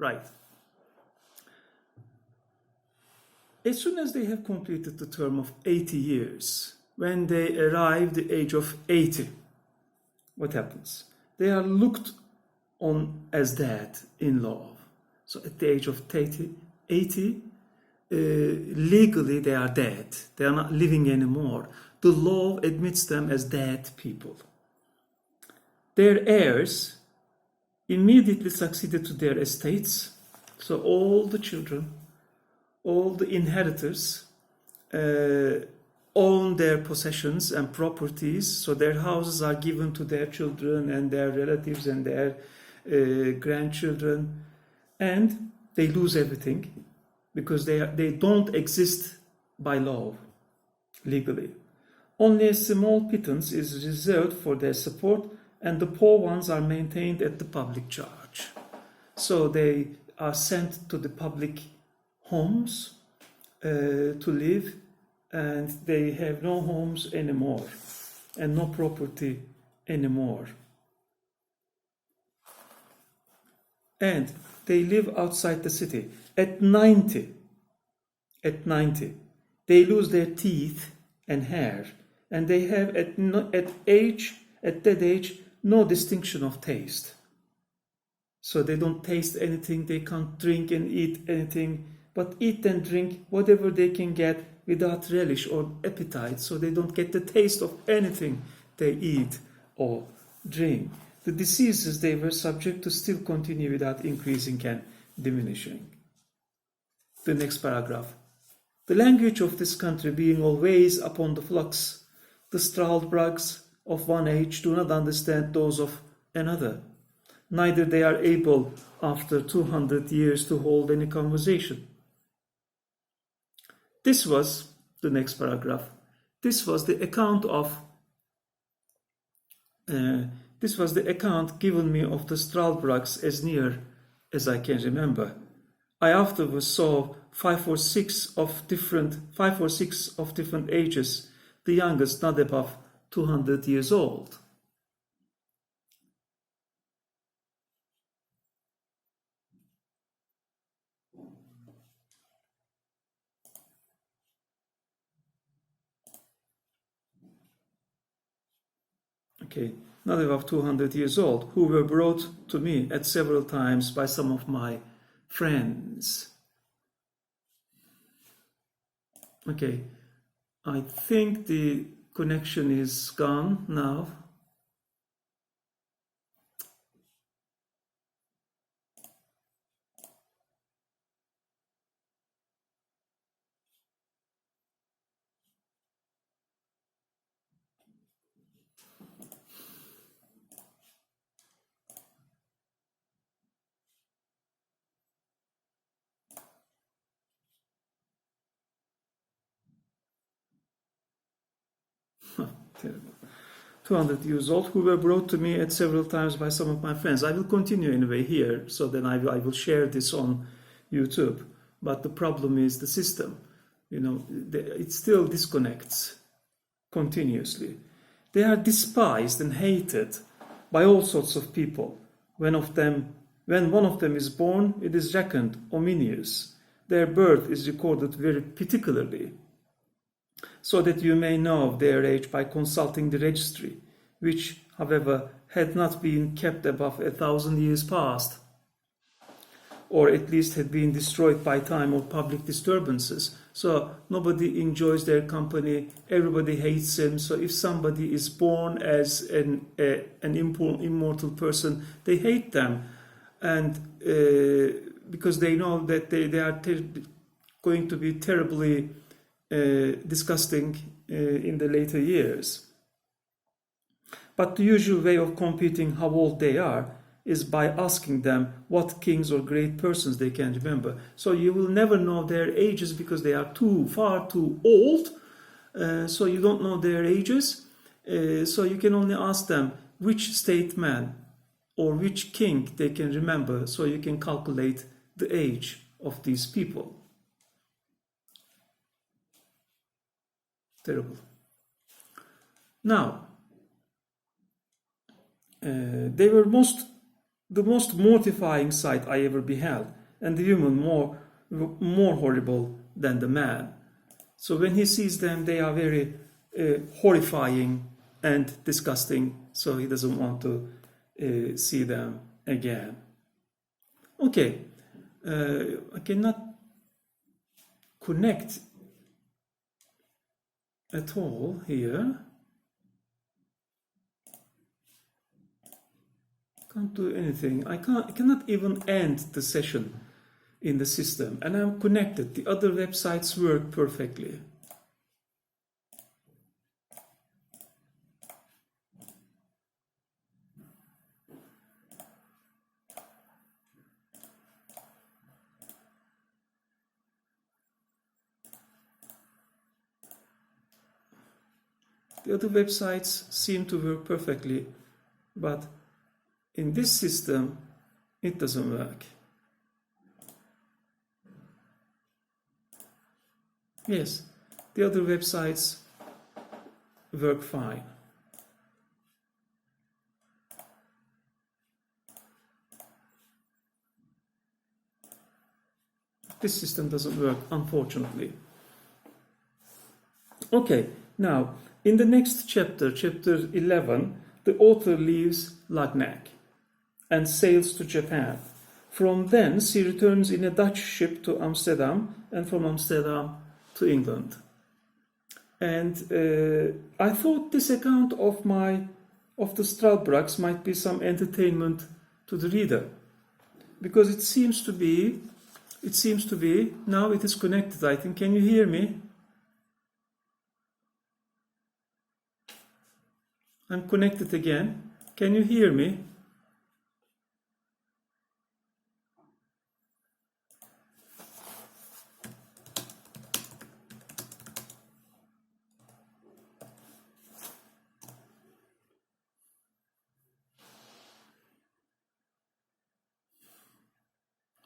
Right. As soon as they have completed the term of 80 years, when they arrive the age of 80, what happens? They are looked on as dead in law. So at the age of 80, legally they are dead. They are not living anymore. The law admits them as dead people. Their heirs immediately succeeded to their estates. So all the children, all the inheritors own their possessions and properties. So their houses are given to their children and their relatives and their grandchildren. And they lose everything because they don't exist by law, legally. Only a small pittance is reserved for their support, and the poor ones are maintained at the public charge. So they are sent to the public homes to live, and they have no homes anymore and no property anymore. And they live outside the city. At 90, they lose their teeth and hair, and they have at that age no distinction of taste. So they don't taste anything, they can't drink and eat anything, but eat and drink whatever they can get without relish or appetite, so they don't get the taste of anything they eat or drink. The diseases they were subject to still continue without increasing and diminishing. The next paragraph. The language of this country being always upon the flux, the Struldbrugs of one age do not understand those of another. Neither they are able, after 200 years, to hold any conversation. This was, the next paragraph, this was the account given me of the Struldbrugs as near as I can remember. I afterwards saw five or six of different ages, the youngest not above 200 years old. Okay, not above 200 years old, who were brought to me at several times by some of my friends. Okay, I think the connection is gone now. Terrible. 200 years old, who were brought to me at several times by some of my friends. I will continue anyway here, so then I will share this on YouTube. But the problem is the system. It still disconnects continuously. They are despised and hated by all sorts of people. When one of them is born, it is reckoned ominous. Their birth is recorded very particularly, so that you may know of their age by consulting the registry, which, however, had not been kept above 1,000 years past, or at least had been destroyed by time or public disturbances. So nobody enjoys their company, everybody hates him. So if somebody is born as an immortal person, they hate them, and because they know that they are going to be terribly disgusting in the later years. But the usual way of computing how old they are is by asking them what kings or great persons they can remember. So you will never know their ages because they are far too old, so you don't know their ages. So you can only ask them which statesman or which king they can remember, so you can calculate the age of these people. Terrible. Now, they were most the most mortifying sight I ever beheld, and the woman more horrible than the man. So when he sees them, they are very horrifying and disgusting, so he doesn't want to see them again. Okay, I cannot connect at all here. Can't do anything. I cannot even end the session in the system, and I'm connected. The other websites work perfectly. The other websites seem to work perfectly, but in this system, it doesn't work. Yes, the other websites work fine. This system doesn't work, unfortunately. Okay, now, in the next chapter, chapter 11, the author leaves Lagnac and sails to Japan. From thence, he returns in a Dutch ship to Amsterdam, and from Amsterdam to England. And I thought this account of the Straalbrug's might be some entertainment to the reader, because it seems to be, now it is connected, I think. Can you hear me? I'm connected again. Can you hear me?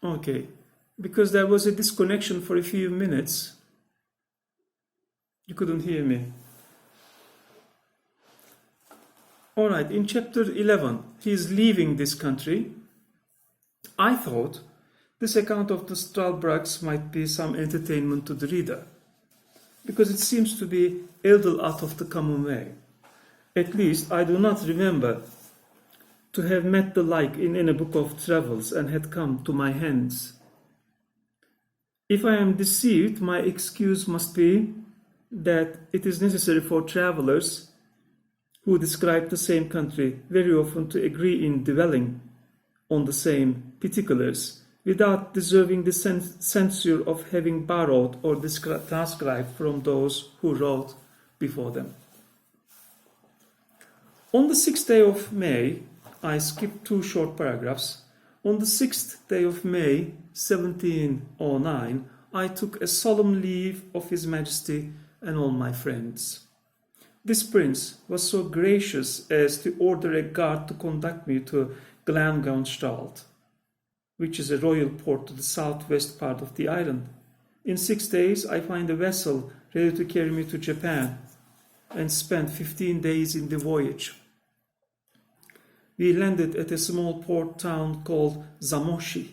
Okay, because there was a disconnection for a few minutes. You couldn't hear me. All right, in chapter 11, he is leaving this country. I thought this account of the Straalbrug's might be some entertainment to the reader, because it seems to be a little out of the common way. At least I do not remember to have met the like in any book of travels and had come to my hands. If I am deceived, my excuse must be that it is necessary for travelers who describe the same country very often to agree in dwelling on the same particulars without deserving the censure of having borrowed or transcribed from those who wrote before them. On the 6th day of May, I skipped 2 short paragraphs. On the 6th day of May, 1709, I took a solemn leave of His Majesty and all my friends. This prince was so gracious as to order a guard to conduct me to Glangownstalt, which is a royal port to the southwest part of the island. In 6 days, I find a vessel ready to carry me to Japan, and spent 15 days in the voyage. We landed at a small port town called Zamoshi,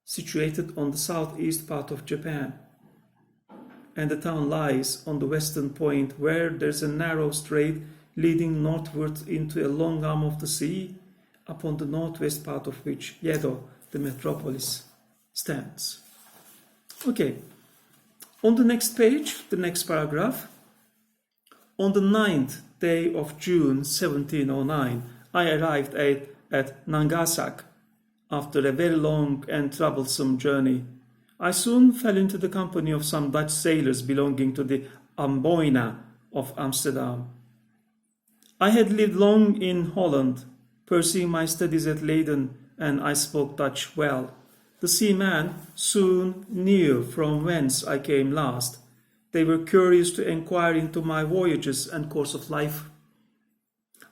situated on the southeast part of Japan. And the town lies on the western point, where there's a narrow strait leading northward into a long arm of the sea, upon the northwest part of which Yedo, the metropolis, stands. Okay, on the next page, the next paragraph. On the 9th day of June 1709, I arrived at Nangasak after a very long and troublesome journey. I soon fell into the company of some Dutch sailors belonging to the Amboina of Amsterdam. I had lived long in Holland, pursuing my studies at Leiden, and I spoke Dutch well. The seamen soon knew from whence I came last. They were curious to inquire into my voyages and course of life.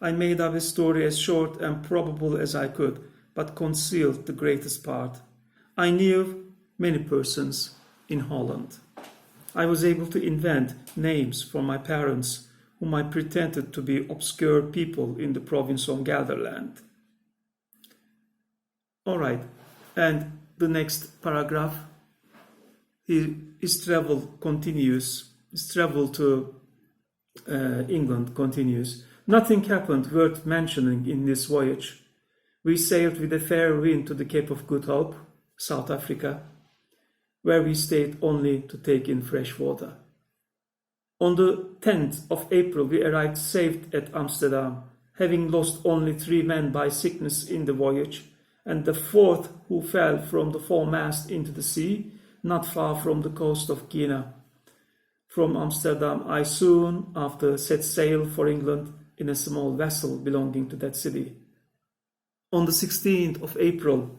I made up a story as short and probable as I could, but concealed the greatest part. I knew many persons in Holland. I was able to invent names for my parents, whom I pretended to be obscure people in the province of Gelderland. All right. And the next paragraph, his travel continues. His travel to England continues. Nothing happened worth mentioning in this voyage. We sailed with a fair wind to the Cape of Good Hope, South Africa, where we stayed only to take in fresh water. On the 10th of April, we arrived safe at Amsterdam, having lost only 3 men by sickness in the voyage, and the 4th who fell from the foremast into the sea, not far from the coast of Guinea. From Amsterdam, I soon after set sail for England in a small vessel belonging to that city. On the 16th of April,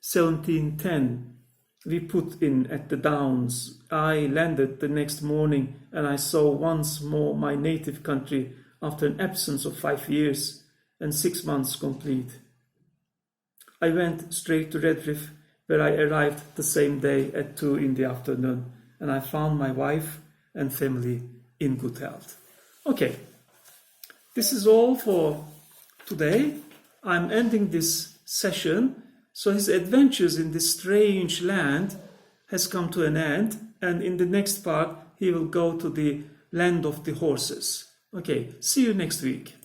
1710, we put in at the Downs. I landed the next morning, and I saw once more my native country after an absence of 5 years and 6 months complete. I went straight to Redriff, where I arrived the same day at 2 in the afternoon, and I found my wife and family in good health. Okay, this is all for today. I'm ending this session. So his adventures in this strange land has come to an end, and in the next part he will go to the land of the horses. Okay, see you next week.